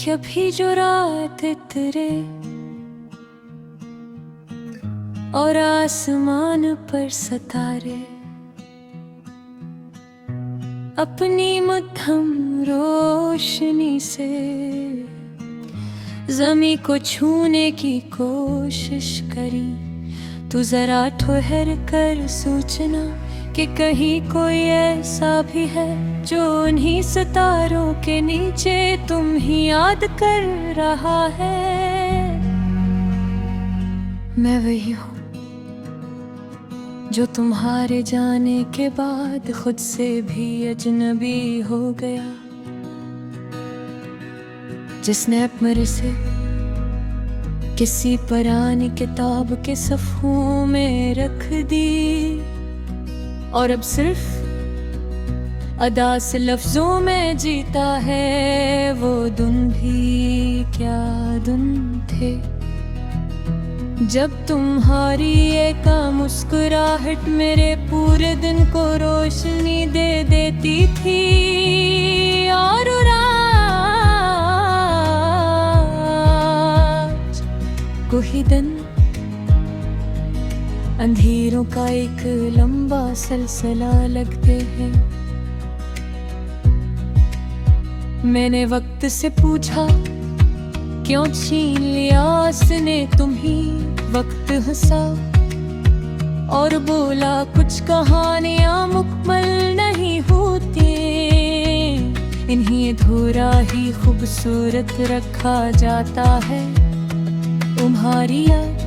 कभी जो रात तेरे और आसमान पर सितारे अपनी मध्यम रोशनी से ज़मी को छूने की कोशिश करी। तू जरा ठहर कर सोचना कि कहीं कोई ऐसा भी है जो उन्हीं सितारों के नीचे तुम ही याद कर रहा है। मैं वही हूँ जो तुम्हारे जाने के बाद खुद से भी अजनबी हो गया, जिसने अपने से किसी पुरानी किताब के सफ़ों में रख दी और अब सिर्फ अदा से लफ्जों में जीता है। वो दिन भी क्या दिन थे जब तुम्हारी एक मुस्कुराहट मेरे पूरे दिन को रोशनी दे देती थी। और आज कोई दिन अंधेरों का एक लंबा सिलसिला लगते हैं। मैंने वक्त से पूछा क्यों छीन लिया उसने तुम्ही वक्त, हंसा और बोला कुछ कहानियां मुकम्मल नहीं होती, इन्हीं अधूरा ही खूबसूरत रखा जाता है। तुम्हारी याद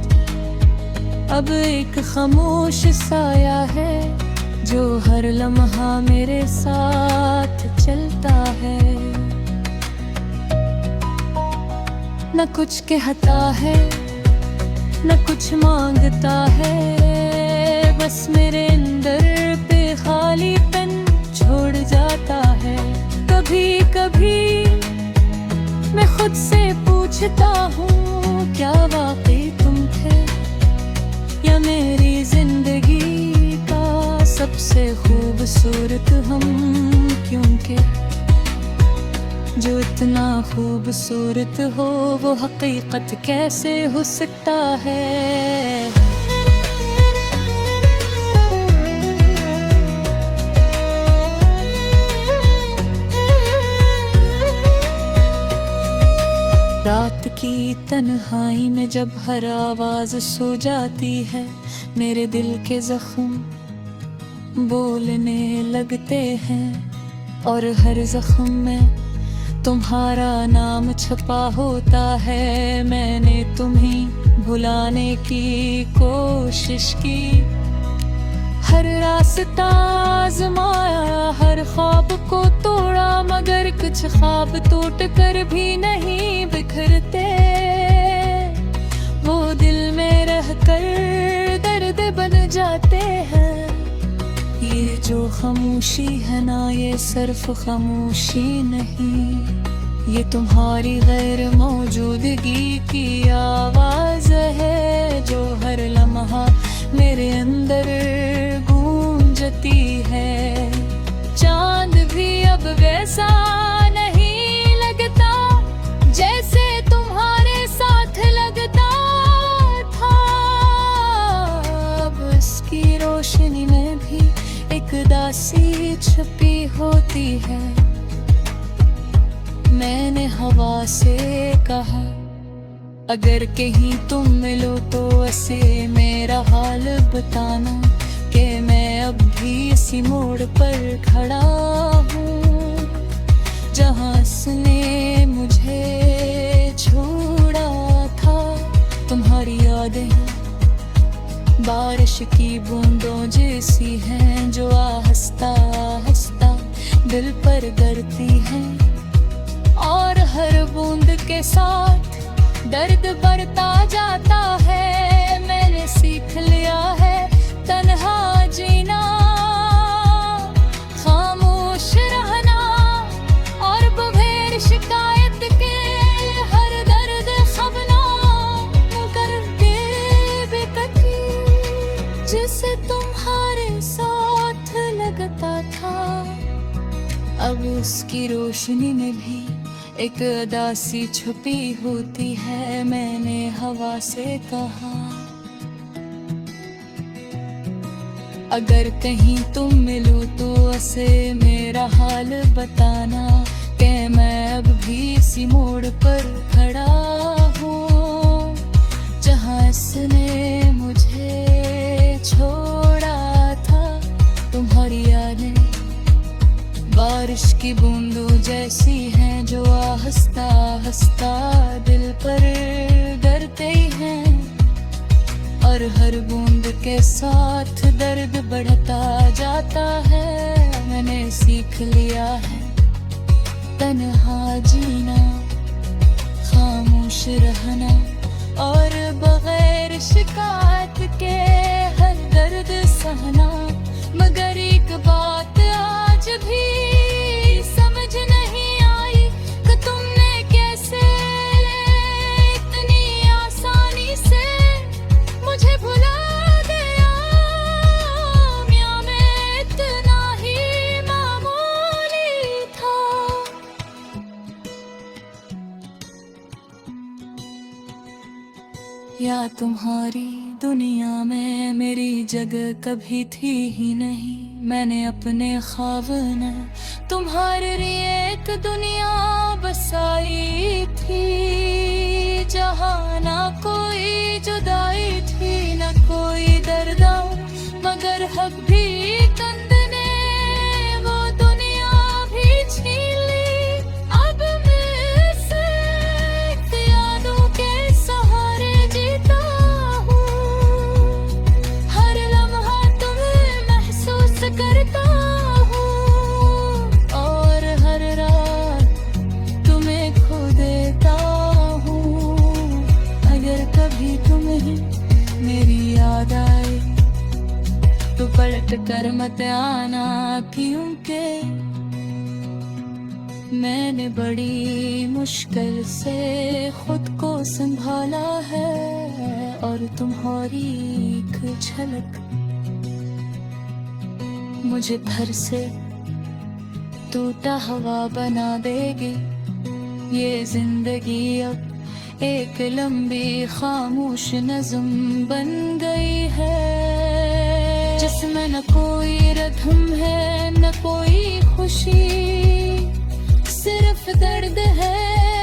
अब एक खामोश साया है जो हर लम्हा मेरे साथ चलता है। न कुछ कहता है न कुछ मांगता है, बस मेरे अंदर पे खालीपन छोड़ जाता है। कभी कभी मैं खुद से पूछता हूँ क्या वाकई तुम थे या मेरी जिंदगी का सबसे खूबसूरत हम, क्योंकि जो इतना खूबसूरत हो वो हकीकत कैसे हो सकता है। रात की तन्हाई में जब हर आवाज सो जाती है, मेरे दिल के जख्म बोलने लगते हैं और हर जख्म में तुम्हारा नाम छपा होता है। मैंने तुम्हें भुलाने की कोशिश की, हर रास्ता आज़माया, हर ख्वाब को तोड़ा, मगर कुछ ख्वाब टूट कर भी नहीं बिखरते। वो दिल में रहकर दर्द बन जाते हैं। ये जो खामोशी है ना, ये सिर्फ खामोशी नहीं, ये तुम्हारी गैर मौजूदगी की आवाज है जो हर लम्हा मेरे अंदर गूंजती है। चांद भी अब वैसा नहीं लगता जैसे तुम्हारे साथ लगता था। अब उसकी रोशनी में भी एक दासी छुपी होती है। मैंने हवा से कहा अगर कहीं तुम मिलो तो ऐसे मेरा हाल बताना कि मैं अब भी इसी मोड़ पर खड़ा हूँ जहाँ उसने मुझे छोड़ा था। तुम्हारी यादें बारिश की बूंदों जैसी हैं जो आहिस्ता आहिस्ता दिल पर गिरती हैं, और हर बूंद के साथ दर्द बढ़ता जाता है। मैंने सीख लिया है तन्हा जीना, खामोश रहना और बगैर शिकायत के हर दर्द खबना करके बेकती जिसे तुम्हारे साथ लगता था। अब उसकी रोशनी में भी एक उदासी छुपी होती है, मैंने हवा से कहा। अगर कहीं तुम मिलो तो उसे मेरा हाल बताना, कि मैं अब भी इसी मोड़ पर खड़ा हूँ जहाँ इसने मुझे छोड़ा था। तुम्हारी यादें बारिश की बूंदों जैसी हैं, जो आहिस्ता आहिस्ता दिल पर गिरते हैं, और हर बूंद के साथ दर्द बढ़ता जाता है। मैंने सीख लिया है तन्हा जीना, खामोश रहना, और बगैर शिकायत के हर दर्द सहना। मगर एक बात आज भी समझ नहीं आई कि तुमने कैसे इतनी आसानी से मुझे भुला दिया। या मैं इतना ही मामूली था। या तुम्हारी दुनिया में मेरी जगह कभी थी ही नहीं। मैंने अपने ख्वाब ने तुम्हारे लिए एक दुनिया बसाई थी, जहाँ ना कोई जुदाई थी ना कोई दर्द, मगर हक भी कंद ने वो दुनिया भी छीन ली। अब मैं सिर्फ यादों के सहारे जीता हूँ, हर लम्हा तुम्हें महसूस करता हूँ, और हर रात तुम्हें खो देता हूँ। अगर कभी तुम्हें मेरी याद आए तो पलट कर मत आना, क्योंकि मैंने बड़ी मुश्किल से खुद को संभाला है, और तुम्हारी एक झलक मुझे फिर से टूटा हुआ बना देगी। ये जिंदगी अब एक लंबी खामोश नज़्म बन गई है, जिसमें न कोई रधम है न कोई खुशी, सिर्फ दर्द है।